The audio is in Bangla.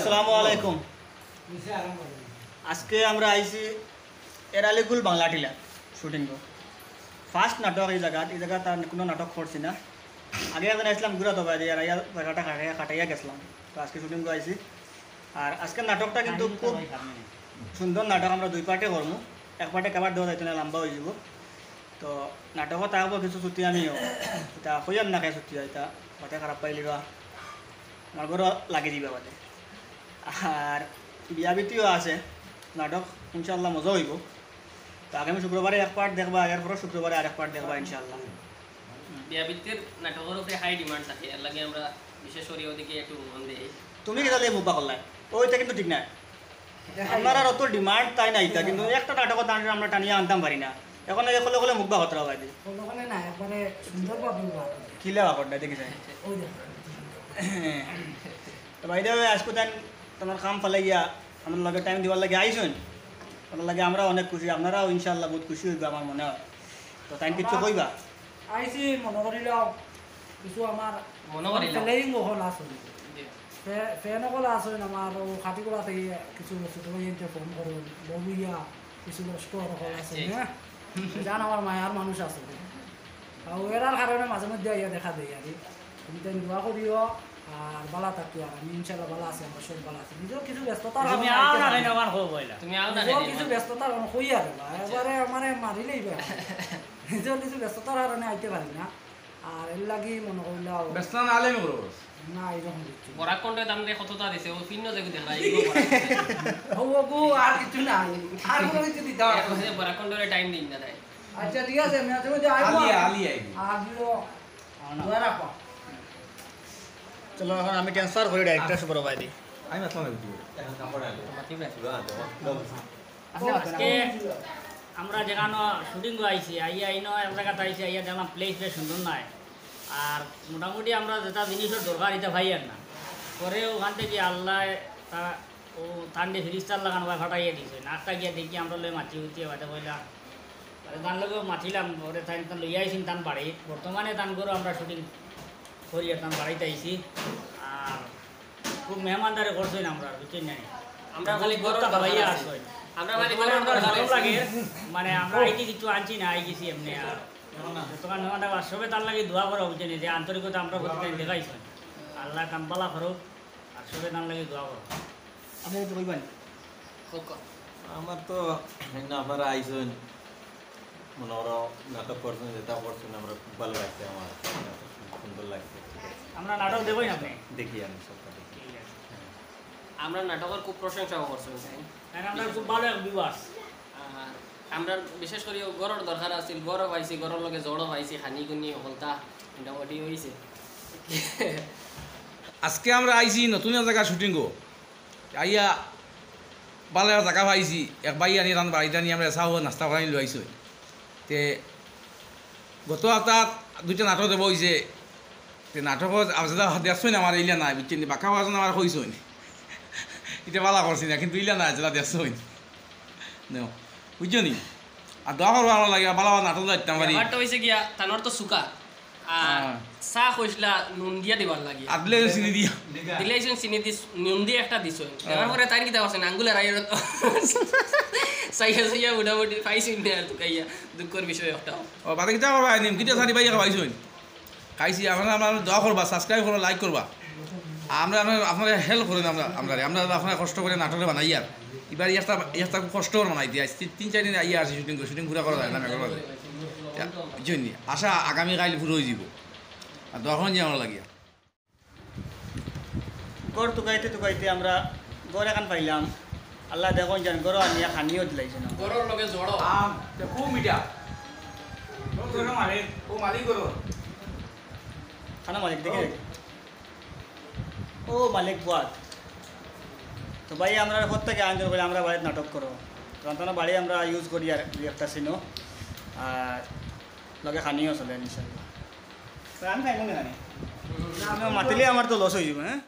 আসসালামু আলাইকুম। আজকে আমরা আইছি এরালিগুল বাংলা টিলা শুটিং ফার্স্ট নাটক এই জায়গা তার কোনো নাটক করছি না। আগে একদিন আসলাম ঘুরা দবা দিয়ে আর জায়গাটা কাটাইয়া গেছিলাম। তো আজকে শুটিং আইছি। আর আজকের নাটকটা কিন্তু খুব সুন্দর নাটক। আমরা দুই পার্টে করবো, এক পার্টে কাবার দেওয়া যাইতো না, লম্বা হয়ে যাব। তো নাটকত থাকবো কিছু ছুটি আমিও এটা হইয়ার না খাই ছুটি হয় এটা মাথা খারাপ পাইলি বা আমার ঘরও লাগি দিবা বাদে। আর বিয়া বিটিও আছে, নাটক ইনশাল্লাহ মজা হইব। তো আগামী শুক্রবারে এক পার্ট দেখবা, এরপরে শুক্রবারে আর এক পার্ট দেখবা ইনশাল্লাহ। বিয়া বিটির নাটকের উপরে হাই ডিমান্ড থাকে, এর লাগে আমরা বিশেষ করে ওদিকে একটু মন দিই। তুমি কি তাহলে মুভা করলাই ওইটা কিন্তু ঠিক নাই। আপনার আর অত ডিমান্ড তাই নাই তা, কিন্তু একটা নাটক আমরা টানিয়ে আনতাম পারি না। এখন হলে হলে মুখ বা হতরা বাইদি কিলে বাপড়টা দেখি যায়। তো বাইদে আজকে দেন তোমার কাম ফেলে গিয়া আমার লগে টাইম দিবার লাগে আইসুন, আপনার লাগে আমরা অনেক খুশি, আপনারাও ইনশাল্লাহ বহুত খুশি হইবা আমার মনে হয়। তো টাইম কিছু কইবা আইসি মনে করিলাম কিছু আমার মনে করিলাম ফেলেইং হল আসলে ফ্যান সকল আসেন আমার খাটিগুলা থেকে কিছু ছোটো ভাইতে ফোন করুন ববিয়া কিছু নষ্ট সকল আছে হ্যাঁ জান আমার মায়ার মানুষ আছে আর এরার কারণে মাঝে মধ্যে ইয়া দেখা দেয় আর তুমি তাই দোয়া করিও আর বালা থাকি। আর আমি ইনশাল্লাহ বালা আছে, আমার সব বালা আছে। নিজের কিছু ব্যস্ততা তুমি আও না কিছু ব্যস্ততার কারণে কই আর এবারে আমার মারিলেই নিজের কিছু ব্যস্ততার কারণে আইতে পারি না। আর এর লাগি মনে করলাম ব্যস্ত না আলে মরো না এরকম কিছু বরাক কোনটা দাম রে কতটা দিছে ও পিন্ন যে দেখা ও গো আর কিছু নাই আর কোনো কিছু দিতে হবে এই বরাক কোনটারে টাইম দিন না তাই। আচ্ছা ঠিক আছে আমি আজকে যে আইবো আলি আইবো আর দিও দোয়া রাখো। চলো এখন আমি ট্রান্সফার করি ডাইরেক্টর সুপার ভাই দি। আমি আসলাম না ভিডিও আজকে আমরা যেখানে শুটিং আইছি আইয়া আইন এক জায়গাতে আইছি আইয়া দেখলাম প্লেস বেশ সুন্দর নাই। আর মোটামুটি আমরা যেটা জিনিসের দরকার এটা ভাই আর না পরে ওখান থেকে আল্লাহ তা ও ঠান্ডে ফিরিস্তার লাগানো ভাই ফাটাইয়া দিছে। নাকটা গিয়া দেখি আমরা লই মাটি উঠিয়ে বাদে কইলা তার লোক মাতিলাম ওরে তাই লইয়া আইসিন তান বাড়ি। বর্তমানে তান করে আমরা শুটিং করি তান বাড়িতে আইছি। আর খুব মেহমানদারে করছি না আমরা বুঝছেন না, আমরা খালি গরম ভাইয়া আসই আমরা খালি ভালো গরম লাগে। মানে আমরা আইটি কিছু আনছি না, আই গেছি এমনি। আর দোকান সবে তার লাগে দোয়া করা বুঝছেন যে আন্তরিকতা আমরা প্রতিদিন দেখাইছি। আল্লাহ কামপালা করুক আর সবে তার লাগে দোয়া করো। আপনি তো কইবেন আমার তো আপনারা আইসেন মনে করো নাটক করছেন, যেটা করছেন আমরা খুব ভালো লাগছে, আমার সুন্দর লাগছে। আমরা নাটক দেবই না আপনি দেখি আমি সবটা দেখি। আমরা নাটকের খুব প্রশংসা করছি, কারণ আমরা খুব ভালো এক ভিউয়ার্স। আর আমরা বিশেষ করে গরর দরকার আছিল, গরও পাইছি, গরর লগে জড়ও পাইছি, খানি গুনি হলতা মোটামুটি হয়েছে। আজকে আমরা আইছি নতুন জায়গা শুটিং আইয়া ভালো জায়গা পাইছি। এক বাই আনি রান বাড়িতে আনি আমরা চাও নাস্তা করাই লৈ আইছো। তে গত সপ্তাহ দুইটা নাটক দেব হয়েছে। নাটকত যেটা দেখছই না আমার ইলা নাই বুঝছেন, বাঁকা বাজন আমার হয়েছই এটা বালা করছি না, কিন্তু ইলা নাই যেটা দেখছই বুঝছো নি। আর দোয়া করবো ভালো লাগে, ভালো নাটক যাইতাম পারি। ব্যাপারটা হয়েছে গিয়া তানোর তো সুকা আর চা কইসলা নুন দিয়া দিবার লাগে, আদলে চিনি দিয়া দিলেছেন চিনি দিস নুন দিয়ে একটা দিছ। দেওয়ার পরে তাই কি দেওয়া আছে আঙ্গুলের আইয়ের সাইয়া সাইয়া মোটামুটি পাইছি না আর তুকাইয়া দুঃখের বিষয় একটা। ও বাদে কিতা করবা নিম কিতা সারি পাইয়া খাইছই খাইছি। আমরা আমরা দোয়া করবা, সাবস্ক্রাইব করো, লাইক করবা। আমরা আপনারা হেল্প করেন। আমরা আপনারা কষ্ট করে নাটকে বানাই। আর এবার ইয়ারটা খুব কষ্ট করে বানাই দিয়ে 3-4 দিন আইয়া আসি শুটিং ঘুরা করা যায় না মেঘর বাজে বুঝছেন। আশা আগামীকাল পুরো হয়ে যাব। আর দোয়া যে আমরা লাগিয়া গড় টুকাইতে আমরা গড় এখান পাইলাম। আল্লাহ দেখুন জান গড় আনিয়া খানিও দিলাইছে না। গরর লগে জড়ো আম খুব মিঠা ও মালিক করো খানা মালিক দেখে ও মালিক বুয়াত। তো ভাই আমরা প্রত্যেকে আয়োজন করি আমরা বাড়িতে নাটক করো, তখন বাড়ি আমরা ইউজ করি আর একটা সিনো আর লগে খানিও চলে ইনশাল্লাহ। আমি খাইব না জানি মাতিলে আমার তো লস হয়ে যাব। হ্যাঁ